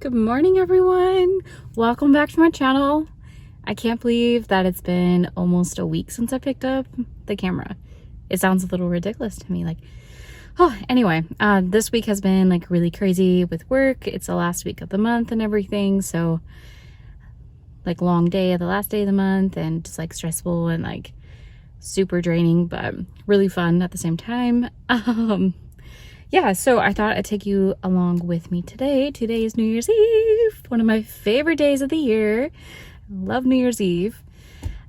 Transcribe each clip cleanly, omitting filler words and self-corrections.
Good morning, everyone. Welcome back to my channel. I can't believe that it's been almost a week since I picked up the camera. It sounds a little ridiculous to me, anyway, this week has been like really crazy with work. It's the last week of the month and everything, so like long day of the last day of the month, and just like stressful and like super draining, but really fun at the same time. Yeah, so I thought I'd take you along with me today. Today is New Year's Eve, one of my favorite days of the year. I love New Year's Eve.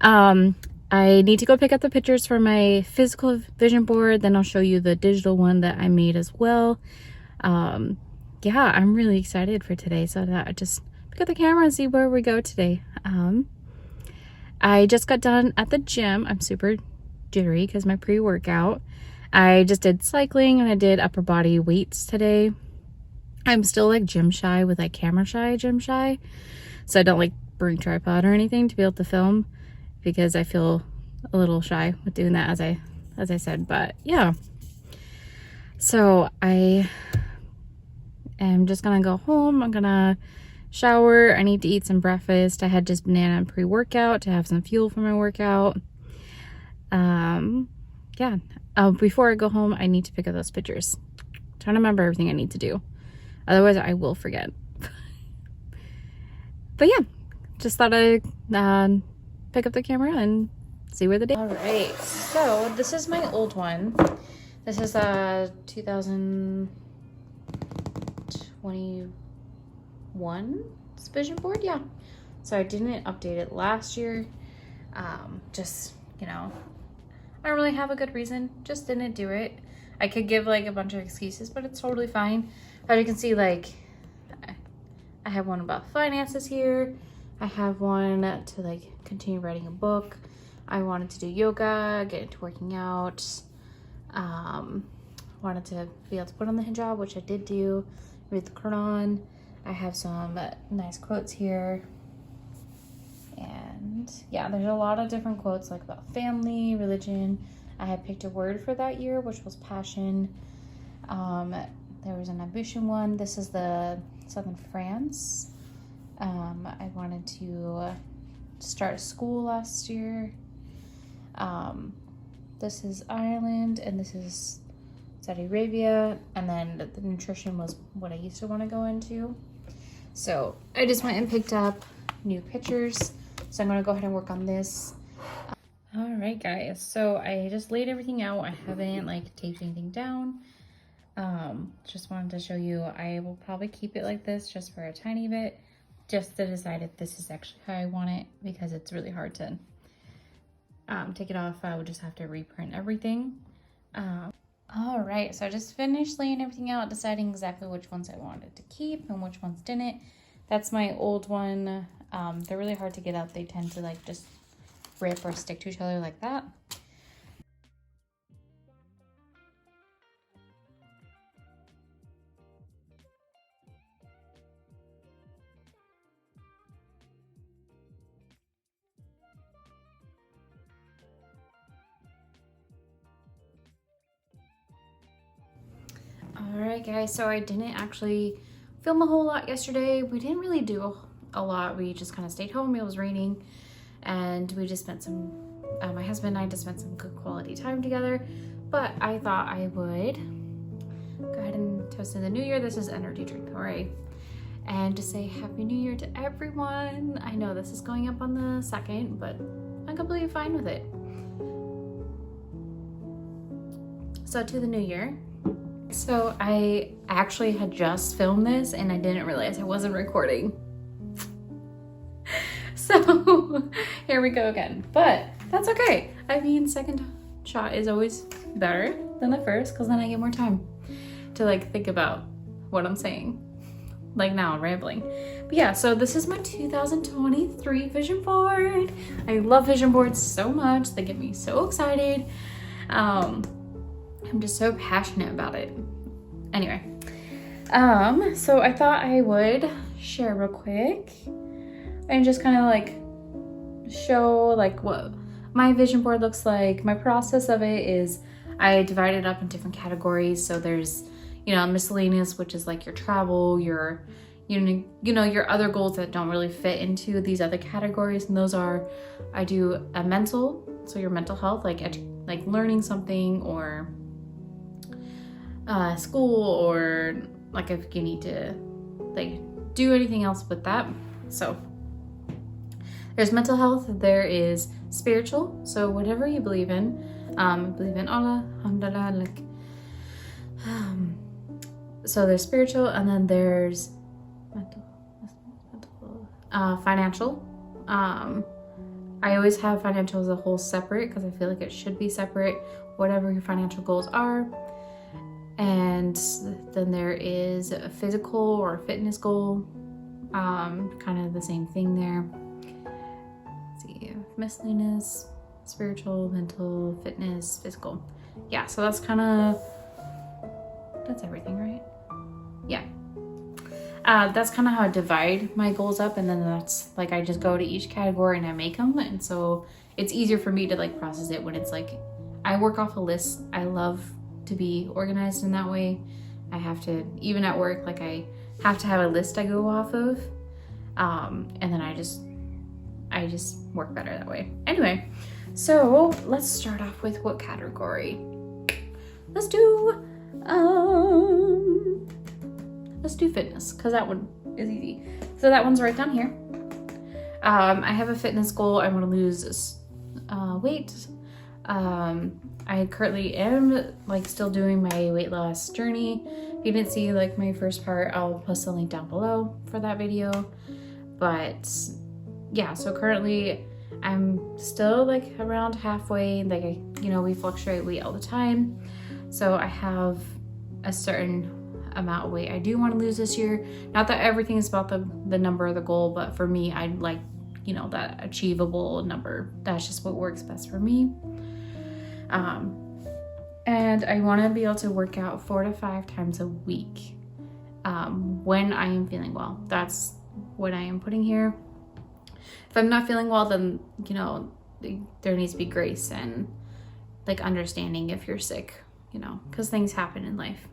I need to go pick up the pictures for my physical vision board, then I'll show you the digital one that I made as well. Yeah, I'm really excited for today, so that I just pick up the camera and see where we go today. I just got done at the gym. I'm super jittery because my pre-workout. I just did cycling and I did upper body weights today. I'm still like gym shy with like camera shy, gym shy. So I don't like bring tripod or anything to be able to film because I feel a little shy with doing that as I said, but yeah. So I am just gonna go home. I'm gonna shower. I need to eat some breakfast. I had just banana and pre-workout to have some fuel for my workout. Yeah. Before I go home, I need to pick up those pictures. I'm trying to remember everything I need to do. Otherwise, I will forget. But yeah, just thought I'd pick up the camera and see where the day. All right, so this is my old one. This is a 2021 vision board, yeah. So I didn't update it last year. Just, you know, I don't really have a good reason, just didn't do it. I could give like a bunch of excuses, but it's totally fine. As you can see, like I have one about finances here. I have one to like continue writing a book. I wanted to do yoga, get into working out. Wanted to be able to put on the hijab, which I did do, read the Quran. I have some nice quotes here. And yeah, there's a lot of different quotes like about family, religion. I had picked a word for that year, which was passion. There was an ambition one. This is the Southern France. I wanted to start school last year. This is Ireland, and this is Saudi Arabia. And then the nutrition was what I used to want to go into. So I just went and picked up new pictures. So I'm gonna go ahead and work on this. All right, guys, so I just laid everything out. I haven't like taped anything down. Just wanted to show you, I will probably keep it like this just for a tiny bit, just to decide if this is actually how I want it, because it's really hard to take it off. I would just have to reprint everything. All right, so I just finished laying everything out, deciding exactly which ones I wanted to keep and which ones didn't. That's my old one. They're really hard to get out. They tend to like just rip or stick to each other like that. All right, guys, so I didn't actually film a whole lot yesterday. We didn't really do a lot. We just kind of stayed home. It was raining, and we just spent some, my husband and I just spent some good quality time together. But I thought I would go ahead and toast in the new year. This is energy drink, all right? And to say Happy New Year to everyone. I know this is going up on the 2nd, but I'm completely fine with it. So to the new year. So I actually had just filmed this and I didn't realize I wasn't recording. So here we go again, but that's okay. I mean, second shot is always better than the first, because then I get more time to like think about what I'm saying. Like now I'm rambling. But yeah, so this is my 2023 vision board. I love vision boards so much. They get me so excited. I'm just so passionate about it. Anyway, so I thought I would share real quick and just kind of like show like what my vision board looks like. My process of it is I divide it up in different categories. So there's, you know, miscellaneous, which is like your travel, your, you know your other goals that don't really fit into these other categories. And those are, I do a mental, so your mental health, like learning something, or school, or like if you need to like do anything else with that. So there's mental health, there is spiritual, so whatever you believe in, believe in Allah, alhamdulillah, like so there's spiritual, and then there's financial. I always have financial as a whole separate because I feel like it should be separate, whatever your financial goals are. And then there is a physical or fitness goal, kind of the same thing there. Let's see, miscellaneous, spiritual, mental, fitness, physical. Yeah, so that's everything, right? Yeah. That's kind of how I divide my goals up, and then that's like I just go to each category and I make them, and so it's easier for me to like process it when it's like I work off a list. I love to be organized in that way. I have to, even at work, like I have to have a list I go off of, and then I just work better that way. Anyway, so let's start off with what category. Let's do fitness, because that one is easy. So that one's right down here. I have a fitness goal. I want to lose weight. I currently am like still doing my weight loss journey. If you didn't see like my first part, I'll post a link down below for that video. But yeah, so currently I'm still like around halfway. Like we fluctuate weight all the time. So I have a certain amount of weight I do want to lose this year. Not that everything is about the number of the goal, but for me, I like, that achievable number. That's just what works best for me. And I want to be able to work out 4 to 5 times a week when I am feeling well. That's what I am putting here. If I'm not feeling well, then, there needs to be grace and like understanding if you're sick, because things happen in life.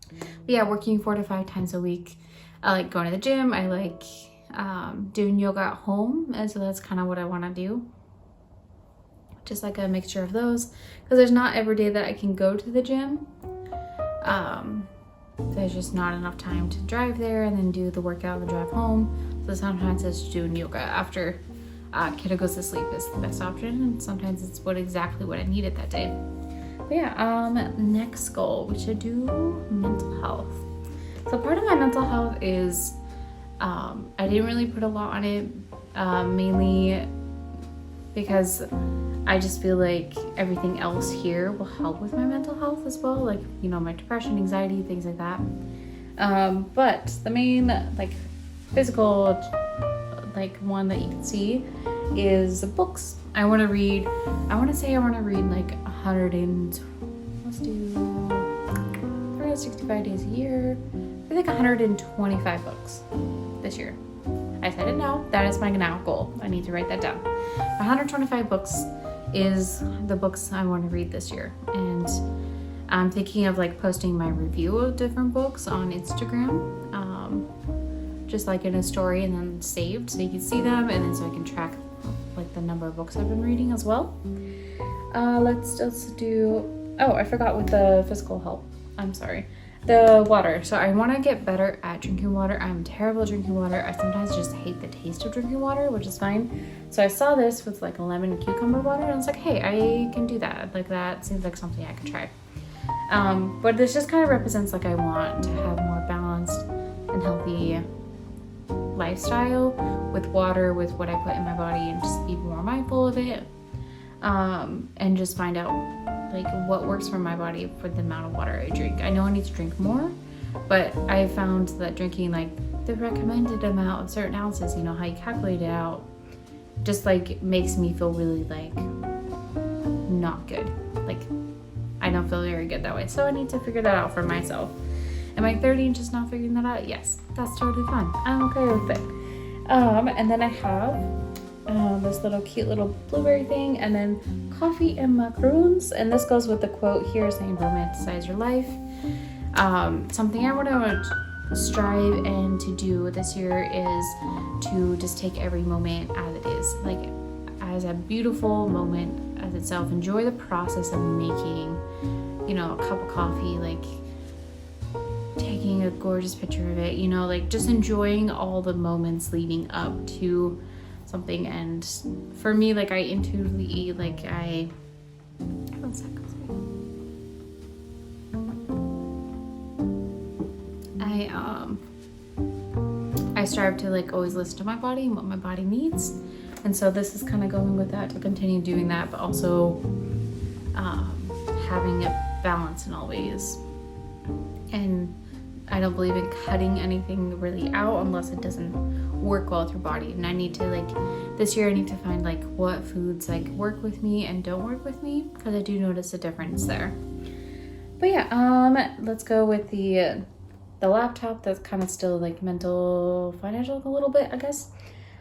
But yeah, working 4 to 5 times a week. I like going to the gym. I like doing yoga at home, and so that's kind of what I want to do. Just like a mixture of those, because there's not every day that I can go to the gym. There's just not enough time to drive there and then do the workout and drive home. So sometimes it's doing yoga after kiddo goes to sleep is the best option, and sometimes it's exactly what I needed that day. But yeah, next goal, we should do mental health. So part of my mental health is, I didn't really put a lot on it, mainly because I just feel like everything else here will help with my mental health as well. Like, my depression, anxiety, things like that. But the main, like, physical, like, one that you can see is books. I want to read like 365 days a year. I think 125 books this year. I said it now. That is my now goal. I need to write that down. 125 books is the books I want to read this year. And I'm thinking of like posting my review of different books on Instagram. Just like in a story and then saved so you can see them, and then so I can track like the number of books I've been reading as well. Let's just do, I forgot with the physical health. I'm sorry. The water. So I want to get better at drinking water. I'm terrible at drinking water. I sometimes just hate the taste of drinking water, which is fine. So I saw this with like a lemon and cucumber water, and I was like, hey, I can do that. Like that seems like something I could try. But this just kind of represents like I want to have more balanced and healthy lifestyle with water, with what I put in my body, and just be more mindful of it. And just find out like what works for my body for the amount of water I drink. I know I need to drink more, but I found that drinking like the recommended amount of certain ounces, how you calculate it out, just like makes me feel really like not good. Like I don't feel very good that way. So I need to figure that out for myself. Am I 30 and just not figuring that out? Yes, that's totally fine. I'm okay with it. And then I have this little cute little blueberry thing, and then coffee and macaroons. And this goes with the quote here saying romanticize your life. Something I want to strive and to do this year is to just take every moment as it is, like as a beautiful moment as itself. Enjoy the process of making, you know, a cup of coffee, like taking a gorgeous picture of it, you know, like just enjoying all the moments leading up to something. And for me, like I intuitively, like one second. I strive to like always listen to my body and what my body needs. And so this is kind of going with that, to continue doing that, but also having a balance in all ways. And I don't believe in cutting anything really out unless it doesn't work well with your body. And I need to, like, this year I need to find like what foods like work with me and don't work with me, because I do notice a difference there. But yeah, let's go with the laptop. That's kind of still like mental, financial a little bit, I guess.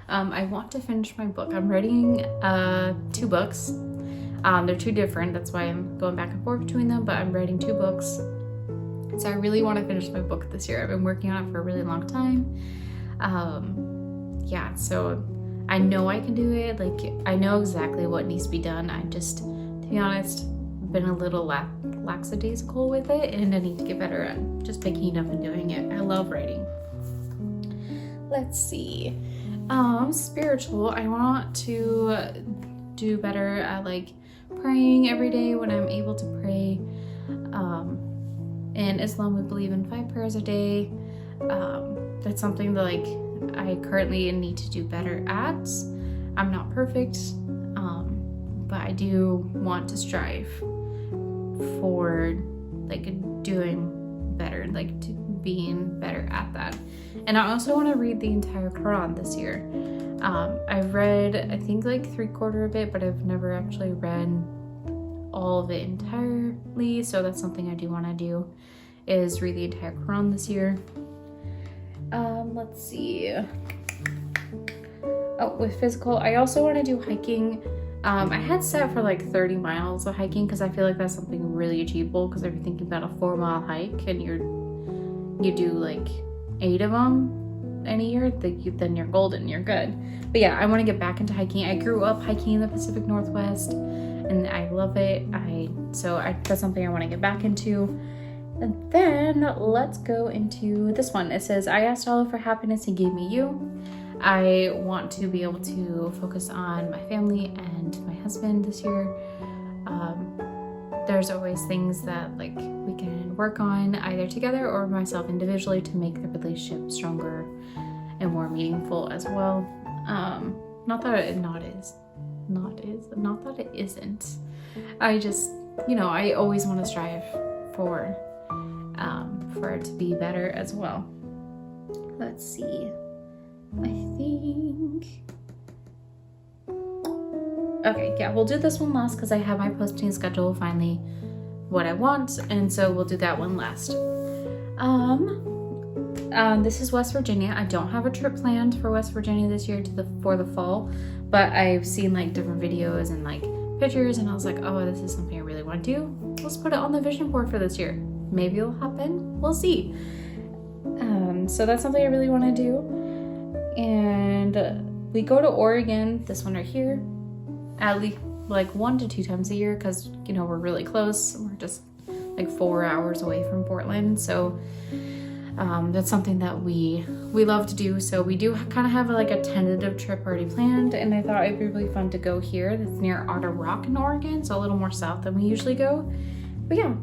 I want to finish my book. I'm writing 2 books. They're 2 different. That's why I'm going back and forth between them, but I'm writing 2 books. So I really want to finish my book this year. I've been working on it for a really long time. Yeah, so I know I can do it. Like, I know exactly what needs to be done. I just, to be honest, been a little lackadaisical with it, and I need to get better at just picking it up and doing it. I love writing. Let's see. Spiritual. I want to do better at like praying every day when I'm able to pray. In Islam, we believe in 5 prayers a day. That's something that like I currently need to do better at. I'm not perfect, but I do want to strive for like doing better, like to being better at that. And I also want to read the entire Quran this year. I've read, I think, like 3/4 of it, but I've never actually read all of it entirely. So that's something I do want to do, is read the entire Quran this year. Let's see. Oh, with physical, I also want to do hiking. I had set for like 30 miles of hiking because I feel like that's something really achievable, because if you're thinking about a 4-mile hike and you do like 8 of them in a year, then you're golden, you're good. But yeah, I want to get back into hiking. I grew up hiking in the Pacific Northwest and I love it. That's something I want to get back into. And then let's go into this one. It says, I asked Allah for happiness, He gave me you. I want to be able to focus on my family and my husband this year. There's always things that like we can work on either together or myself individually to make the relationship stronger and more meaningful as well. Not that it isn't. I just, I always want to strive for it to be better as well. Let's see. I think. Okay, yeah, we'll do this one last because I have my posting schedule finally what I want, and so we'll do that one last. This is West Virginia. I don't have a trip planned for West Virginia this year for the fall, but I've seen like different videos and like pictures, and I was like, oh, this is something I really want to do. Let's put it on the vision board for this year. Maybe it'll happen. We'll see. So that's something I really want to do. And we go to Oregon, this one right here, at least like 1 to 2 times a year, because we're really close. We're just like 4 hours away from Portland, so that's something that we love to do. So we do kind of have like a tentative trip already planned, and I thought it'd be really fun to go here. That's near Otter Rock in Oregon, so a little more south than we usually go. But yeah,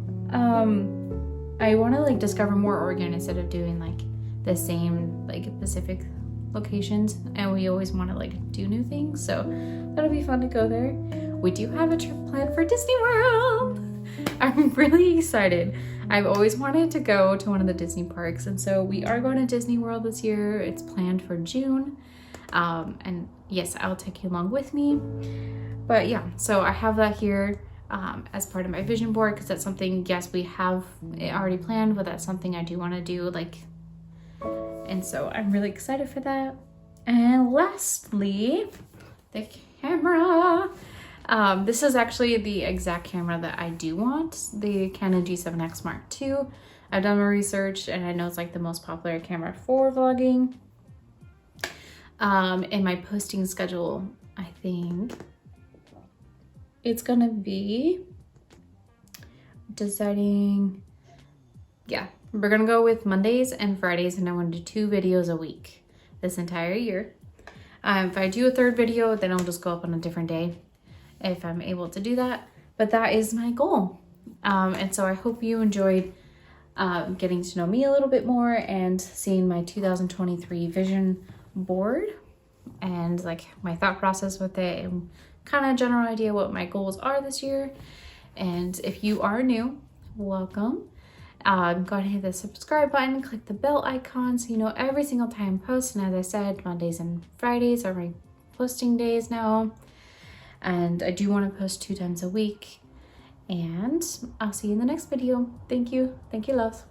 I want to like discover more Oregon instead of doing like the same like Pacific locations, and we always want to like do new things, so that'll be fun to go there. We do have a trip planned for Disney World. I'm really excited. I've always wanted to go to one of the Disney parks, and so we are going to Disney World this year. It's planned for June, and yes, I'll take you along with me. But yeah, so I have that here as part of my vision board, because that's something, yes, we have it already planned, but that's something I do want to do, like. And so I'm really excited for that. And lastly, the camera. This is actually the exact camera that I do want, the Canon G7X Mark II. I've done my research and I know it's like the most popular camera for vlogging. In my posting schedule, I think it's gonna be deciding, yeah, we're gonna go with Mondays and Fridays, and I want to do 2 videos a week this entire year. If I do a 3rd video, then I'll just go up on a different day if I'm able to do that. But that is my goal. And so I hope you enjoyed getting to know me a little bit more and seeing my 2023 vision board and like my thought process with it and kind of general idea what my goals are this year. And if you are new, welcome. Go ahead and hit the subscribe button, click the bell icon so you know every single time I post. And as I said, Mondays and Fridays are my posting days now. And I do want to post 2 times a week. And I'll see you in the next video. Thank you. Thank you, loves.